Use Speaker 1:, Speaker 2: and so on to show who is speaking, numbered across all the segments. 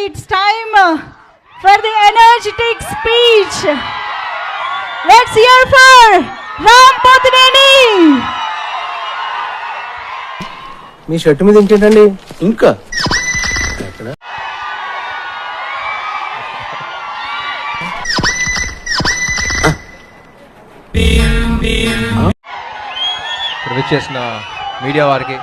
Speaker 1: it's time for the energetic speech. Let's hear for Ram Pothineni.
Speaker 2: Me shirt మీద ఇంకేంటండి ఇంకా
Speaker 3: చేసిన media వారికి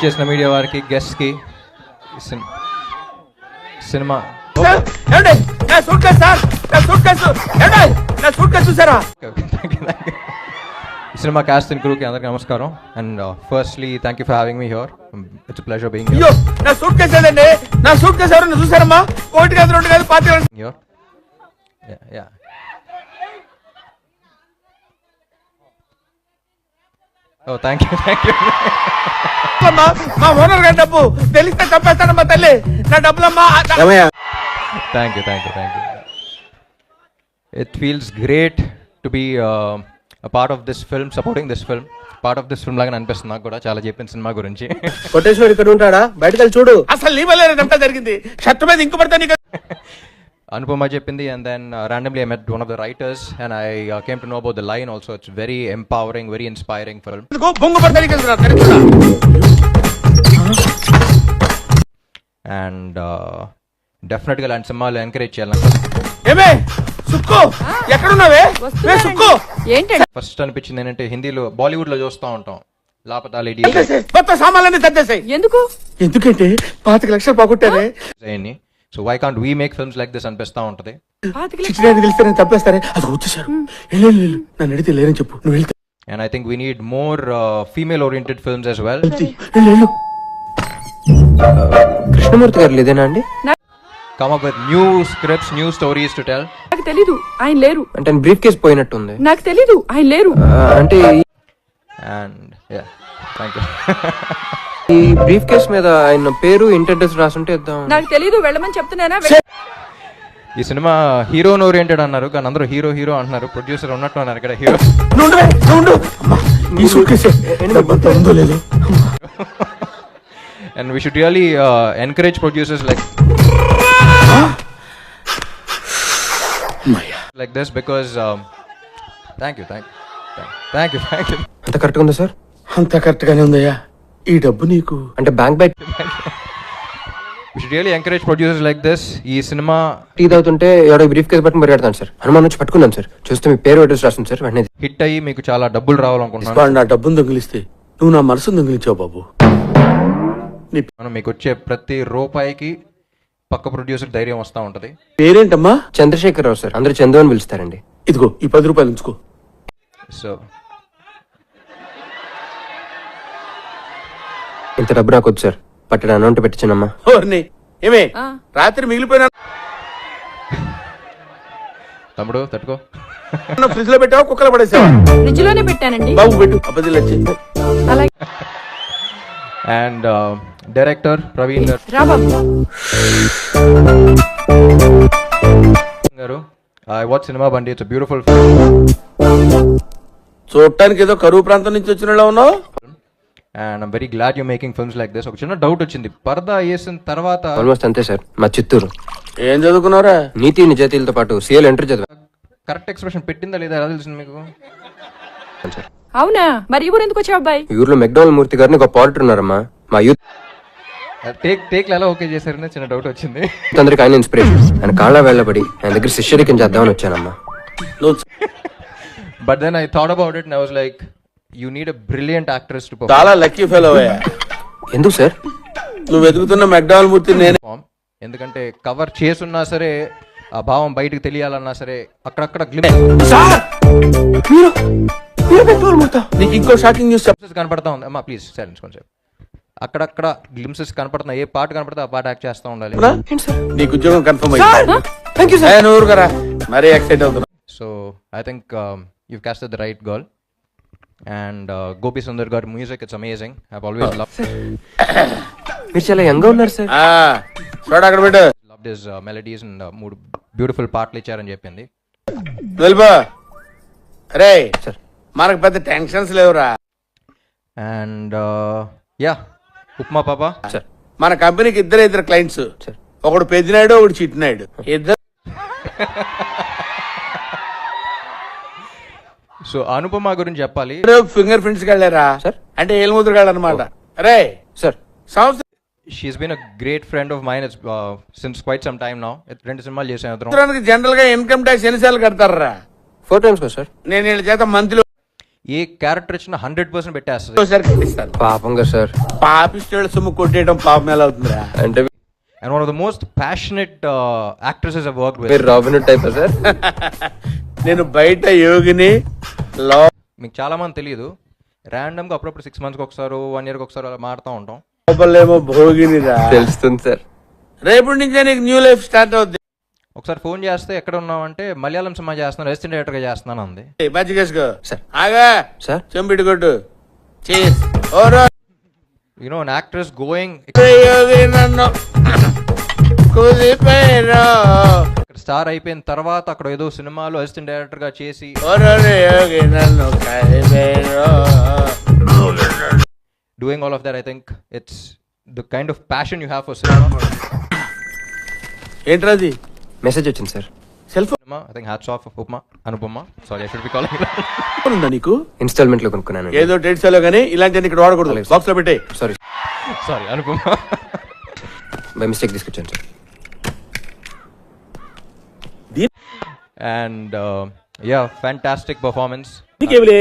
Speaker 3: చేసిన మీడియా వారికి గెస్ట్ కి సినిమా సినిమా కాస్ట్ అండ్ క్రూకి అందరికీ నమస్కారం. And firstly thank you for having me here. It's pleasure being here.
Speaker 2: నా సూట్ కేసు ఏదండి? నా సూట్ కేసు ఎవరన్నా చూసారమ్మా? ఒకటి కాదు, రెండు కాదు, 5
Speaker 3: here. Yeah oh thank you
Speaker 2: మా ఓనర్ గారి డబ్బు తెలిస్తే చంపేస్తానమ్మా తల్లి. నా డబ్బులమ్మా.
Speaker 3: Thank you. It feels great to be a part of this film, supporting this film, part of this film లాగా అనిపిస్తుంది నాకు కూడా. చాలా చెప్పిన సినిమా గురించి.
Speaker 2: కోటేశ్వర్ ఇక్కడ ఉంటాడా? బయటకు వెళ్ళి చూడు. అసలు నీ వల్లే ఇదంతా జరిగింది. షర్ట్ మీద ఇంకు పడతా నీకు.
Speaker 3: అనుపమ చెప్పింది, and then randomly I met one of the writers and I came to know about the line also. It's very empowering, very inspiring film.
Speaker 2: బొంగు పడతా నీకు
Speaker 3: and definitely ఇలాంటి సినిమాలు ఎంకరేజ్ చేయాలి.
Speaker 2: ఏమే సుక్కు ఎక్కడున్నావే? సుక్కు
Speaker 1: ఏంటండి
Speaker 3: ఫస్ట్ అనిపించింది ఏంటంటే, హిందీలో బాలీవుడ్ లో చూస్తూ ఉంటాం లాపతా లేడీ,
Speaker 2: కొత్త సామాన్లన్నీ తగ్గేసాయి. ఎందుకంటే 5 లక్షలు పోగొట్టారే.
Speaker 3: So why can't we make films like this అనిపిస్తా ఉంటది.
Speaker 2: తెలిస్తే నేను తప్పేస్తారే. అది వచ్చేసారు. నన్ను అడిగితే లేరని చెప్పు. నువ్వు వెళ్తా.
Speaker 3: And I think we need more female oriented films as well.
Speaker 2: Krishnamurthy గారు లేదేనా అండి?
Speaker 3: Come up with new scripts, new stories to tell.
Speaker 4: నాకు తెలీదు, ఆయన లేరు.
Speaker 2: అంటే బ్రీఫ్ కేస్ పోయినట్టుంది.
Speaker 4: నాకు తెలీదు, ఆయన లేరు.
Speaker 2: అంటే
Speaker 3: And yeah, thank you.
Speaker 2: ఈ బ్రీఫ్ కేస్ మీద ఆయన పేరు ఇంటర్డ్రెస్ రాసుంటే ఇద్దాం.
Speaker 4: నాకు తెలీదు, వెళ్ళమని చెప్తున్నానా?
Speaker 3: ఈ సినిమా హీరోన్ ఓరియంటెడ్ అన్నారు, కానీ అందరూ హీరో అంటున్నారు. ప్రొడ్యూసర్ ఉన్నట్టు అన్నారు ఇక్కడ hero. And we should really encourage producers like this because thank you.
Speaker 2: అంత కరెక్ట్గా ఉందా సార్? అంత కరెక్ట్గానే ఉందయ్యా. ఈ డబ్బు నీకు అంటే బ్యాంక్ బయట.
Speaker 3: We should really encourage producers like this. ఈ సినిమా
Speaker 2: టీ తాగుతుంటే ఎవరో బ్రీఫ్ కేస్ పట్టుకుని పరిగెడతాను సార్. హనుమాన్ నుంచి పట్టుకున్నాను సార్. చూస్తే మీ పేరు అడ్రస్ రాస్తుంది సార్. వెంటనే
Speaker 3: హిట్ అయ్యి మీకు చాలా డబ్బులు రావాలనుకుంటున్నాను.
Speaker 2: నా డబ్బును దొంగిలిస్తే నువ్వు నా మనసును దొంగిలించావు బాబు.
Speaker 3: మనం మీకు వచ్చే ప్రతి రూపాయికి పక్క ప్రొడ్యూసర్ ధైర్యం వస్తూ ఉంటది.
Speaker 2: పేరేంటమ్మా? చంద్రశేఖర్ రావు సార్. అందరూ చందు అని పిలుస్తారండి. ఇదిగో ఈ 10 రూపాయలు ఉంచుకో.
Speaker 3: సో
Speaker 2: ఇంత డబ్బు నాకు వద్దు సార్. పట్టణ అమౌంట్ పెట్టించానమ్మా. ఏమే రాత్రి మిగిలిపోయినా
Speaker 3: తమ్ముడు తట్టుకో.
Speaker 2: ఫ్రిడ్జ్ లో పెట్టావా, కుక్కలో పడేసావా?
Speaker 4: ఫ్రిడ్జ్ లోనే పెట్టానండి.
Speaker 2: బాబు పెట్టు. అబద్ధాలు వచ్చి.
Speaker 4: అలాగే.
Speaker 3: అండ్ డైరెక్టర్ ప్రవీణ్ గారు, ఐ వాచ్ సినిమా బండి. It's beautiful film.
Speaker 2: చూడటానికి ఏదో కరువు ప్రాంతం నుంచి వచ్చిన ఉన్నావు.
Speaker 3: And I'm very glad you making films like this. ఒక చిన్న డౌట్ వచ్చింది, పరదా వేసిన తర్వాత
Speaker 2: ఆల్మోస్ట్ అంతే సార్. మా చిత్తూరు. ఏం చదువుకున్నారా? నీతి నిజాయితీలతో పాటు సిఎల్ ఎంట్రీ చదివా.
Speaker 3: కరెక్ట్ ఎక్స్ప్రెషన్ పెట్టిందా లేదా ఎలా తెలిసింది మీకు?
Speaker 4: అవునా? మరి ఈ ఊరు ఎందుకు వచ్చావు అబ్బాయి?
Speaker 2: ఈ ఊర్లో మెక్డోనల్ మూర్తి గారిని ఒక పాలిటర్ ఉన్నారమ్మా. మా యూత్
Speaker 3: టేక్ ఎలా ఓకే చేశారని చిన్న డౌట్ వచ్చింది.
Speaker 2: అందరికి ఆయన ఇన్స్పిరేషన్. ఆయన కాళ్ళ వెళ్ళబడి ఆయన దగ్గర శిష్యరికం చేద్దామని వచ్చానమ్మా.
Speaker 3: But then I thought about it and I was like, you need a brilliant actress to perform.
Speaker 2: చాలా లక్కీ ఫెలో. ఎందుకు సార్? నువ్వు వెతుకుతున్న మెక్డోనల్ మూర్తి నేనే.
Speaker 3: ఎందుకంటే కవర్ చేసున్నా సరే, ఆ భావం బయటకు తెలియాలన్నా సరే, అక్కడక్కడ
Speaker 2: నీకు ఇంకో షాకింగ్ న్యూస్
Speaker 3: కనపడతా ఉంది. అమ్మా ప్లీజ్ సైలెన్స్ కొంచెం. అక్కడక్కడ గ్లిమ్సెస్ కనపడుతున్నాయి. ఏ పాట కనపడితే ఆ పాట యాక్ట్ చేస్తూ ఉండాలి.
Speaker 2: నీకు ఉద్యోగం కన్ఫర్మ్ అయ్యింది. మరీ ఎక్సైట్ అవుతున్నా.
Speaker 3: So I think you casted the right girl. And Gopi Sundar garu music, it's amazing. I've always loved.
Speaker 2: మీరు చాలా యంగ్ గా ఉన్నారు సార్.
Speaker 5: చూడ అక్కడ పెట్టు.
Speaker 3: loved his melodies and మూడు బ్యూటిఫుల్ పాటలు ఇచ్చారని చెప్పింది.
Speaker 5: వెళ్ళిపో. రే
Speaker 2: సార్
Speaker 5: మనకు పెద్ద టెన్షన్స్ లేవురా.
Speaker 3: అండ్ యా ఉప్మా పాప.
Speaker 2: సార్
Speaker 5: మన కంపెనీకి ఇద్దరు క్లయింట్స్.
Speaker 2: సార్
Speaker 5: ఒకడు పెద్దినాయుడు, ఒకడు చిట్టినాయుడు. ఇద్దరు
Speaker 3: సో అనుపమ గురించి చెప్పాలి.
Speaker 5: ఫింగర్ ప్రింట్స్ వెళ్ళారా
Speaker 2: సార్.
Speaker 5: అంటే ఏలు ముద్రగాడు అనమాట. రే
Speaker 2: సార్
Speaker 5: సంవత్సరం
Speaker 3: she's been a great friend of mine since quite some time now. 2 సినిమాలు చేసాను ఇద్దరం.
Speaker 5: సంవత్సరానికి జనరల్ గా ఇన్కమ్ ట్యాక్స్ ఎన్నిసార్లు కడతారా?
Speaker 2: 4 times కదా సార్.
Speaker 5: నేను వీళ్ళ చేత మంత్లీ
Speaker 3: ఏ క్యారెక్టర్ ఇచ్చినా 100% పెట్టేస్తుంది.
Speaker 5: ఒకసారి కట్టిస్తాను.
Speaker 2: పాపం కదా సార్.
Speaker 5: పాపిస్టోళ్ళ సొమ్ము కొట్టేయడం పాపం ఎలా అవుతుందిరా?
Speaker 2: అంటే
Speaker 3: And one of the most passionate actresses I've worked with.
Speaker 2: మీరు రాబిన్ టైప్ సార్.
Speaker 5: నేను బయట యోగిని
Speaker 3: మీకు చాలా మంది తెలియదు, ర్యాండమ్ గా అప్పుడప్పుడు 6 months ఒకసారి 1 year ఒకసారి అలా మారుతూ ఉంటాం.
Speaker 5: లోపలేమో భోగినిరా.
Speaker 2: తెలుస్తుంది సార్.
Speaker 5: రేపటి నుంచే నీకు న్యూ లైఫ్ స్టార్ట్ అవుద్ది.
Speaker 3: ఒకసారి ఫోన్ చేస్తే ఎక్కడ ఉన్నావు అంటే మలయాళం సినిమా చేస్తున్నాను, అసిస్టెంట్ డైరెక్టర్ గా చేస్తున్నాను అంది.
Speaker 5: మజ్జిగేసుకో
Speaker 2: సార్.
Speaker 5: ఆగా
Speaker 2: సార్
Speaker 5: చెంపిటి కొట్టు. చీస్ ఓరో
Speaker 3: You know, an actress going
Speaker 5: యోగి నన్ను కుదిపేరో.
Speaker 3: స్టార్ అయిపోయిన తర్వాత అక్కడ ఏదో సినిమాలో అసిస్టెంట్ డైరెక్టర్ గా చేసి
Speaker 5: ఓరో యోగి నన్ను కదిపేరో.
Speaker 3: doing all of that, I think it's the kind of passion you have for cinema.
Speaker 5: ఏంట్రా అది?
Speaker 2: మెసేజ్ వచ్చింది sir.
Speaker 5: Cell phone
Speaker 3: I think hats off of Upma, Anupama. Sorry, I should be calling it.
Speaker 5: ఉందా నీకు?
Speaker 2: Instalment లో కొనుక్కున్నాను.
Speaker 5: ఏదో date Cello గానీ ఇలాంటి ఇక్కడ వాడకూడదు. బాక్స్ లో పెట్టే.
Speaker 2: Sorry
Speaker 3: Sorry, Anupama.
Speaker 2: By mistake తీసుకొచ్చాను sir.
Speaker 3: And yeah, fantastic performance.
Speaker 6: నీకేమిలే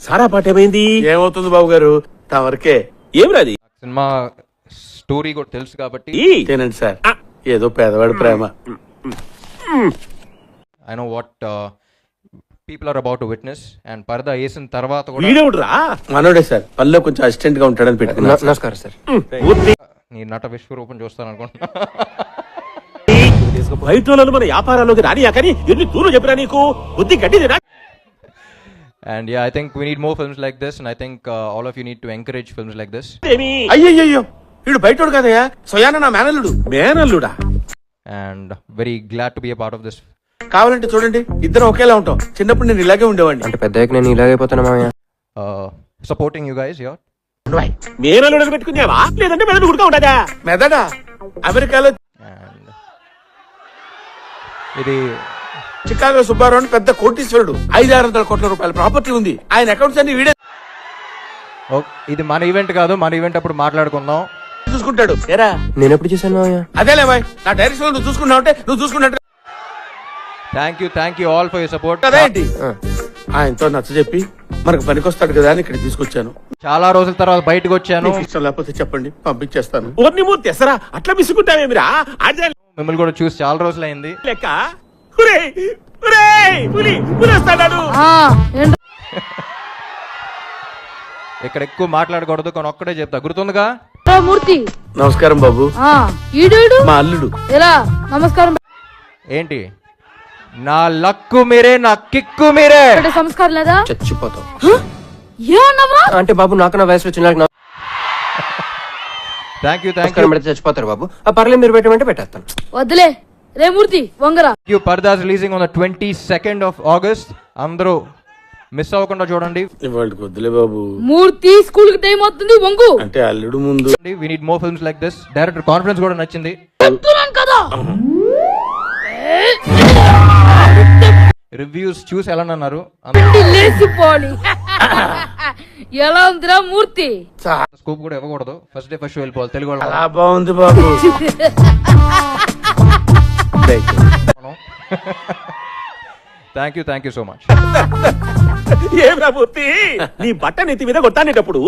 Speaker 6: సారా పాట ఏమైంది?
Speaker 5: ఏమవుతుంది బాబు గారు తమరికే?
Speaker 6: ఏమిరాది?
Speaker 3: సినిమా స్టోరీ కూడా తెలుసు కాబట్టి
Speaker 5: తినండి సార్. ఏదో పేదవాడి ప్రేమ.
Speaker 3: I know what people are about to witness, and పరదా వేసిన తర్వాత కూడా
Speaker 6: వీడేవుడురా?
Speaker 5: మనోడే సార్. పనిలో కొంచెం అసిస్టెంట్ గా ఉంటాడని పెట్టుకున్నా.
Speaker 2: నమస్కారం సార్.
Speaker 3: నీ నట విశ్వరూపం చూస్తాను అనుకుంటున్నా.
Speaker 6: బయట వాళ్ళను మన వ్యాపారాల్లోకి రానియా కానీ ఎన్ని దూరం చెప్పినా నీకు బుద్ధి గడ్డిదిరా?
Speaker 3: And yeah, I think we need more films like this, and I think all of you need to encourage films like this.
Speaker 6: ఏమి
Speaker 5: అయ్యయ్యో వీడు బయటోడు కదయ్యా, స్వయాన నా మేనల్లుడు.
Speaker 6: మేనల్లుడా?
Speaker 3: And very glad to be a part of this.
Speaker 5: కావాలంటే చూడండి ఇద్దరం ఒకేలా ఉంటాం. చిన్నప్పుడు నేను ఇలాగే ఉండేవాడిని.
Speaker 2: అంటే పెద్దయ్యాక నేను ఇలాగైపోతున్నా మామయ్య.
Speaker 3: Supporting you guys here.
Speaker 6: మేనల్లుడని పెట్టుకున్నావా లేదంటే మెదడు గుడుగా ఉండదా?
Speaker 5: మెదడా? అమెరికాలో
Speaker 3: And ఇది
Speaker 5: చికాగో సుబ్బారావు అని పెద్ద కోటీశ్వరుడు. 500-600 కోట్ల రూపాయల ప్రాపర్టీ ఉంది. ఆయన అకౌంట్స్ అన్ని వీడే
Speaker 3: ఇది మన ఈవెంట్ కాదు, మన ఈవెంట్ అప్పుడు మాట్లాడుకుందాం.
Speaker 5: చూసుకుంటాడు. ఏరా
Speaker 2: నేను ఎప్పుడు చేశాను మామయ్య?
Speaker 5: అదేలే బాయ్, నా డైరెక్షన్ లో నువ్వు చూసుకున్నావు అంటే నువ్వు చూసుకున్నట్టు
Speaker 3: Thank you all for your support.
Speaker 5: కదేంటి? ఆయనతో నచ్చ చెప్పి మనకు పనికొస్తాడు కదా అని ఇక్కడ తీసుకొచ్చాను.
Speaker 3: చాలా రోజుల తర్వాత బయటకు వచ్చాను.
Speaker 5: మీకు ఇష్టం లేకపోతే చెప్పండి, పంపించేస్తాను.
Speaker 6: ఓర్ని మూర్తి ఎసరా అట్లా విసుకుంటావేమిరా? అదే
Speaker 3: మిమ్మల్ని కూడా చూసి చాలా రోజులైంది.
Speaker 6: లెక్క. ఒరేయ్, ఒరేయ్, పులి పులేస్తాడు.
Speaker 3: ఇక్కడ ఎక్కువ మాట్లాడకూడదు కానీ ఒక్కడే చెప్తా, గుర్తుందిగా?
Speaker 1: మూర్తి
Speaker 5: నమస్కారం బాబు.
Speaker 1: ఈడు
Speaker 5: మా అల్లుడు.
Speaker 1: ఎలా నమస్కారం.
Speaker 3: ఏంటి? నా లక్కు మీరే, నా కిక్కు మీరే.
Speaker 1: సంస్కారం లేదా?
Speaker 2: చచ్చిపోతావు.
Speaker 1: ఏమన్నావా?
Speaker 2: అంటే బాబు నాకు నా వయసులో చిన్న
Speaker 3: థ్యాంక్ యూ
Speaker 2: పెడితే చచ్చిపోతారు బాబు. పర్లేదు మీరు పెట్టమంటే పెట్టేస్తాను.
Speaker 1: వద్దులే రే Murthy Vangara.
Speaker 3: Paradha releasing on the 22nd of August. అందరూ మిస్ అవ్వకుండా చూడండి.
Speaker 5: ఇవాళకి వద్దులే బాబు.
Speaker 1: మూర్తి స్కూల్ కి టైం అవుతుంది, వంగు.
Speaker 5: అంటే అల్లుడు ముందు.
Speaker 3: We need more films like this. Director confidence కూడా నచ్చింది.
Speaker 1: చెప్తున్నాను కదా.
Speaker 3: రివ్యూస్ చూసి ఎలా అన్నారు?
Speaker 1: లేచిపోని ఎలా ఉందిరా మూర్తి?
Speaker 3: స్కోప్ కూడా ఇవ్వకూడదు. ఫస్ట్ డే ఫస్ట్ షో వెళ్ళిపోవాలి తెలుగు వాళ్ళు.
Speaker 5: అలా బాగుంది బాబు.
Speaker 3: Thank you so much.
Speaker 6: ఏమిరా మూర్తి నీ బట్ట నెత్తి మీద కొట్టానేటప్పుడు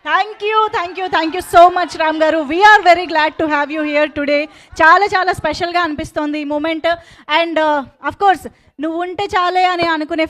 Speaker 1: thank you so much Ram garu. We're very glad to have you here today. చాలా స్పెషల్గా అనిపిస్తోంది ఈ మూమెంట్. అండ్ అఫ్ కోర్స్ నువ్వు ఉంటే చాలే అని అనుకునే